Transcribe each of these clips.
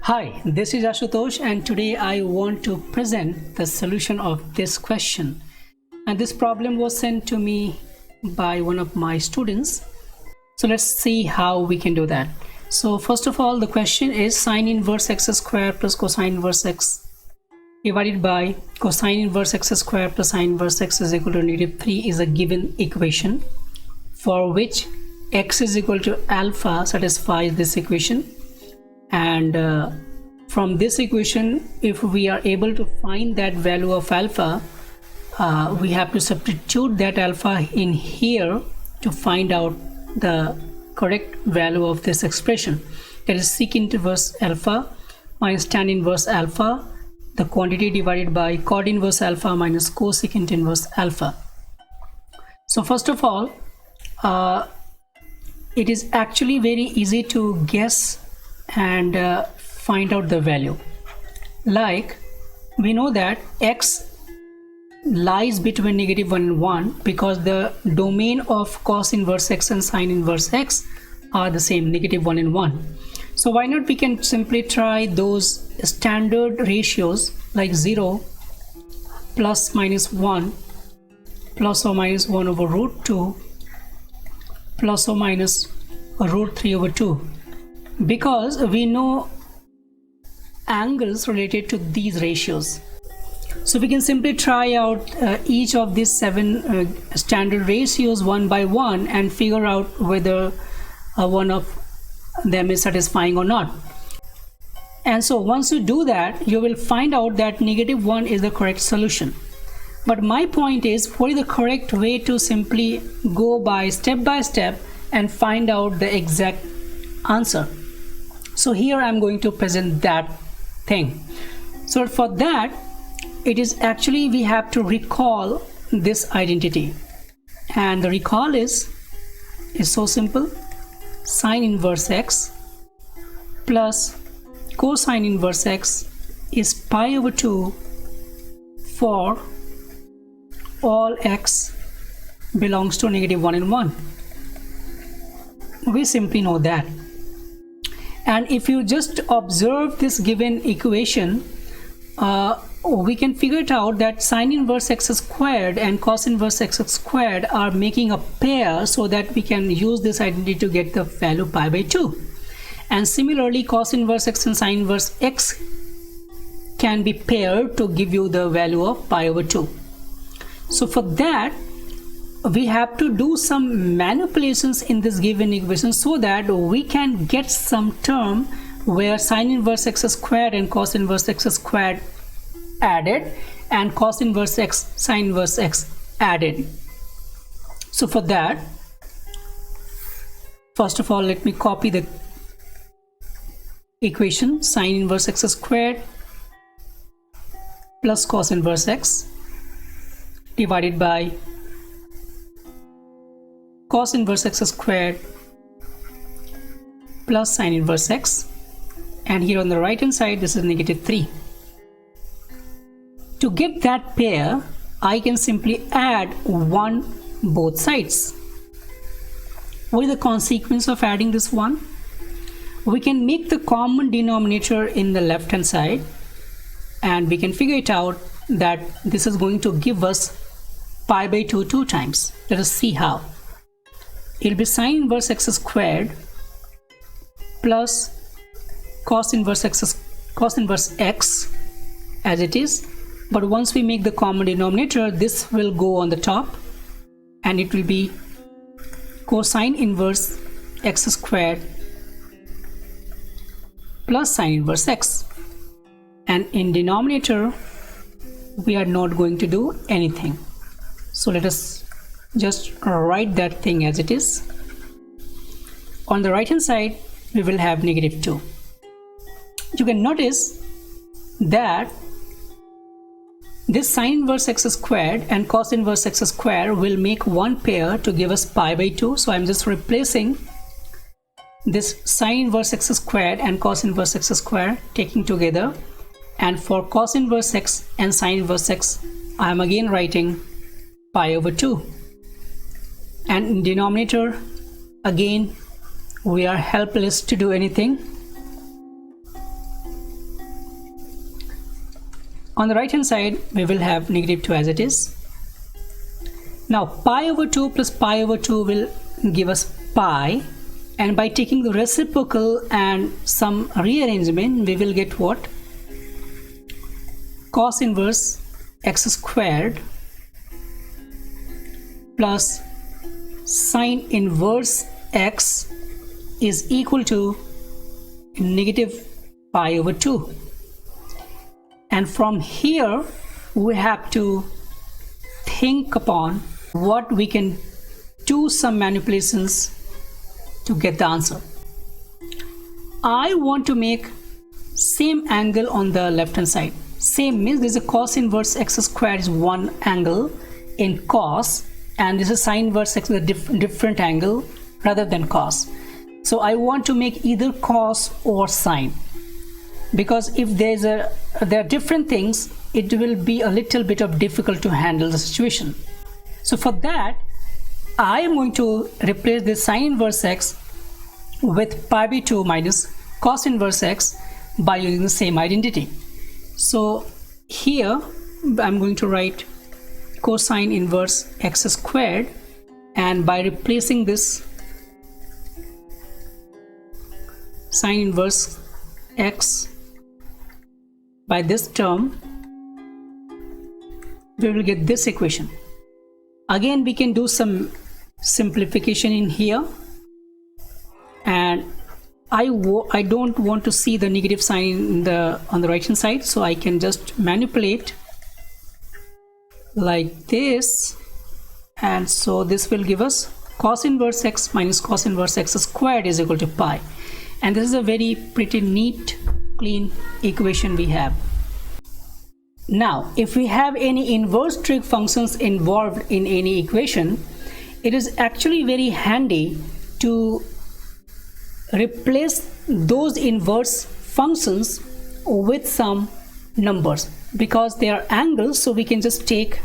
Hi, this is Ashutosh and today I want to present the solution of this question. And this problem was sent to me by one of my students. So let's see how we can do that. So first of all, the question is sine inverse x squared plus cosine inverse x divided by cosine inverse x squared plus sine inverse x is equal to -3 is a given equation for which x is equal to alpha satisfies this equation. And from this equation, if we are able to find that value of alpha, we have to substitute that alpha in here to find out the correct value of this expression. That is secant inverse alpha minus tan inverse alpha, the quantity divided by cot inverse alpha minus cosecant inverse alpha. So first of all, it is actually very easy to guess and find out the value. Like we know that x lies between -1 and 1 because the domain of cos inverse x and sine inverse x are the same, -1 and 1. So why not we can simply try those standard ratios like 0 plus minus 1 plus or minus 1 over root 2 plus or minus root 3 over 2, because we know angles related to these ratios. So we can simply try out each of these 7 standard ratios one by one and figure out whether one of them is satisfying or not. And so once you do that, you will find out that -1 is the correct solution. But my point is, what is the correct way to simply go by step and find out the exact answer? So here I'm going to present that thing. So for that, it is actually we have to recall this identity, and the recall is so simple: sine inverse x plus cosine inverse x is pi over 2 for all x belongs to -1 and 1. We simply know that. And if you just observe this given equation, we can figure it out that sine inverse x squared and cos inverse x squared are making a pair, so that we can use this identity to get the value pi by 2. And similarly, cos inverse x and sine inverse x can be paired to give you the value of pi over 2. So for that, we have to do some manipulations in this given equation so that we can get some term where sine inverse x squared and cos inverse x squared added and cos inverse x sine inverse x added. So for that, first of all, let me copy the equation: sine inverse x squared plus cos inverse x divided by cos inverse x squared plus sine inverse x, and here on the right hand side this is -3. To get that pair, I can simply add 1 both sides. What is the consequence of adding this 1? We can make the common denominator in the left hand side, and we can figure it out that this is going to give us pi by 2 2 times. Let us see how. It will be sine inverse x squared plus cos inverse x as it is, but once we make the common denominator, this will go on the top and it will be cosine inverse x squared plus sine inverse x, and in denominator we are not going to do anything. So let us just write that thing as it is. On the right hand side we will have -2. You can notice that this sine inverse x squared and cos inverse x squared will make one pair to give us pi by 2. So I'm just replacing this sine inverse x squared and cos inverse x squared taking together, and for cos inverse x and sine inverse x I am again writing pi over 2. And in denominator, again we are helpless to do anything. On the right hand side we will have negative 2 as it is. Now pi over 2 plus pi over 2 will give us pi, and by taking the reciprocal and some rearrangement we will get what? Cos inverse x squared plus sine inverse x is equal to negative pi over 2. And from here we have to think upon what we can do some manipulations to get the answer. I want to make same angle on the left hand side. Same means this is a cos inverse x squared is one angle in cos, and this is sine inverse x with a different angle rather than cos. So I want to make either cos or sine, because if there are different things, it will be a little bit of difficult to handle the situation. So for that I am going to replace this sine inverse x with pi by 2 minus cos inverse x by using the same identity. So here I'm going to write cosine inverse x squared, and by replacing this sine inverse x by this term, we will get this equation. Again we can do some simplification in here, and I don't want to see the negative sign on the right hand side, so I can just manipulate like this, and so this will give us cos inverse x minus cos inverse x squared is equal to pi. And this is a very pretty neat clean equation we have. Now if we have any inverse trig functions involved in any equation, it is actually very handy to replace those inverse functions with some numbers, because they are angles. So we can just take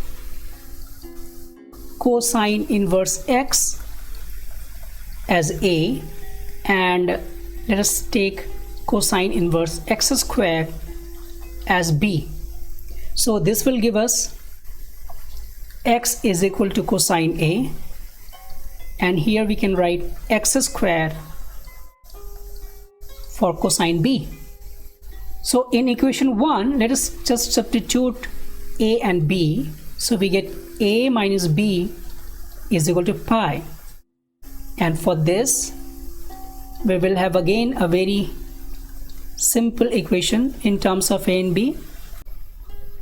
cosine inverse x as A, and let us take cosine inverse x squared as B. So this will give us x is equal to cosine A, and here we can write x squared for cosine B. So in equation 1, let us just substitute A and B. So we get A minus B is equal to pi, and for this we will have again a very simple equation in terms of A and B.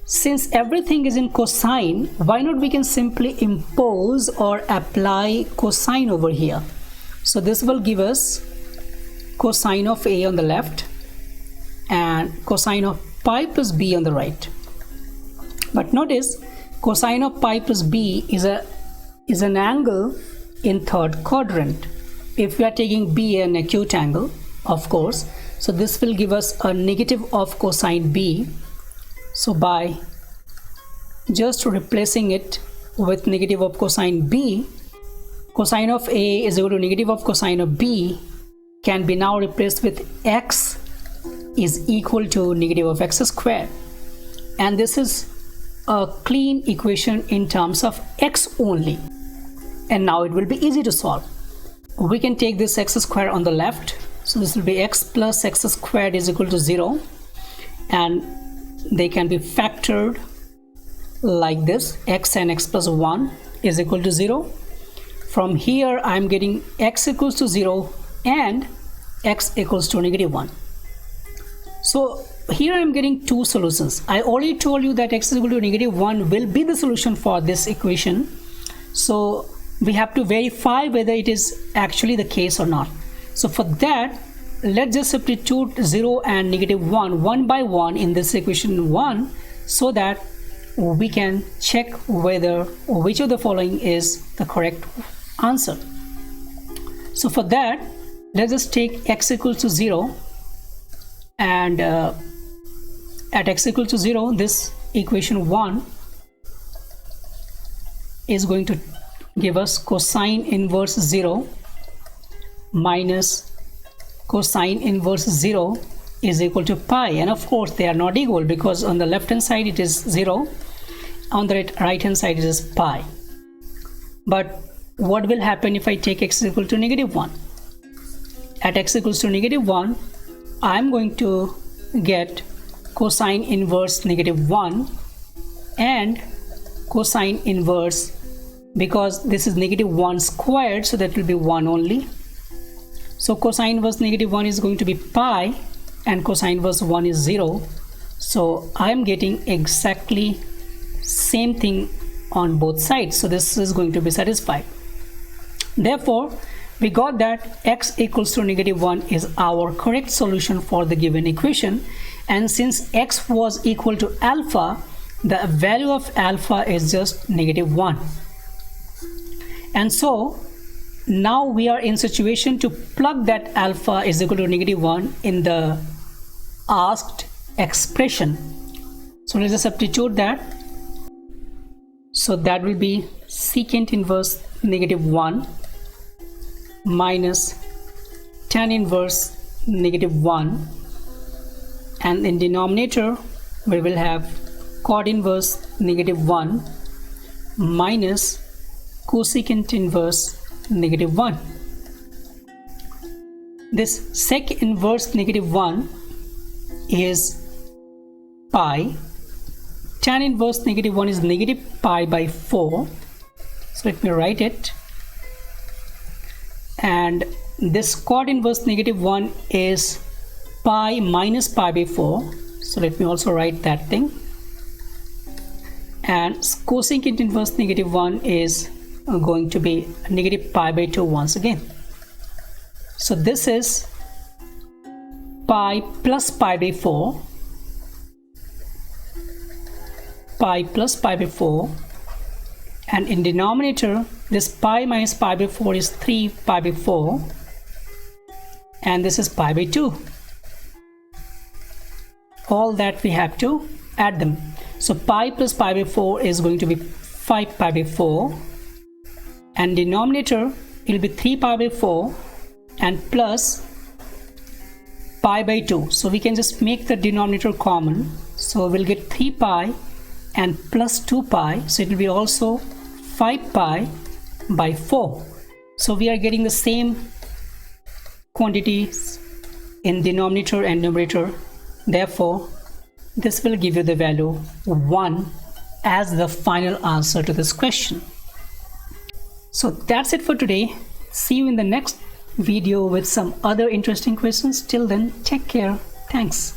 Since everything is in cosine, why not we can simply impose or apply cosine over here. So this will give us cosine of A on the left and cosine of pi plus B on the right. But notice cosine of pi plus B is an angle in third quadrant. If we are taking B an acute angle, of course, so this will give us a negative of cosine B. So by just replacing it with negative of cosine B, cosine of A is equal to negative of cosine of B can be now replaced with x is equal to negative of x squared, and this is a clean equation in terms of x only. And now it will be easy to solve. We can take this x squared on the left, so this will be x plus x squared is equal to 0, and they can be factored like this. X and x plus 1 is equal to 0. From here I am getting x equals to 0 and x equals to negative 1. So here I am getting two solutions. I already told you that x is equal to negative 1 will be the solution for this equation, so we have to verify whether it is actually the case or not. So for that, let's just substitute 0 and negative 1 by one in this equation 1, so that we can check whether which of the following is the correct answer. So for that, let's just take x equals to 0, and at x equals to 0, this equation 1 is going to give us cosine inverse 0 minus cosine inverse 0 is equal to pi, and of course they are not equal because on the left hand side it is 0, on the right hand side it is pi. But what will happen if I take x is equal to -1? At x equals to -1, I'm going to get cosine inverse -1 and cosine inverse, because this is -1 squared, so that will be 1 only. So cosine inverse -1 is going to be pi and cosine inverse 1 is 0. So I am getting exactly same thing on both sides. So this is going to be satisfied. Therefore, we got that x equals to -1 is our correct solution for the given equation. And since x was equal to alpha, the value of alpha is just -1. And so now we are in situation to plug that alpha is equal to -1 in the asked expression. So let's just substitute that. So that will be secant inverse -1 minus tan inverse -1, and in denominator we will have cot inverse -1 minus cosecant inverse -1. This sec inverse -1 is pi. Tan inverse -1 is -pi by 4. So let me write it. And this cot inverse -1 is pi minus pi by 4. So let me also write that thing. And cosecant inverse -1 is going to be -pi by 2 once again. So this is pi plus pi by 4, pi plus pi by 4, and in denominator this pi minus pi by 4 is 3 pi by 4, and this is pi by 2. All that we have to add them. So pi plus pi by 4 is going to be 5 pi by 4, and denominator it will be 3 pi by 4 and plus pi by 2. So we can just make the denominator common. So we'll get 3 pi and plus 2 pi. So it will be also 5 pi by 4. So we are getting the same quantities in denominator and numerator. Therefore, this will give you the value 1 as the final answer to this question. So that's it for today. See you in the next video with some other interesting questions. Till then, take care. Thanks.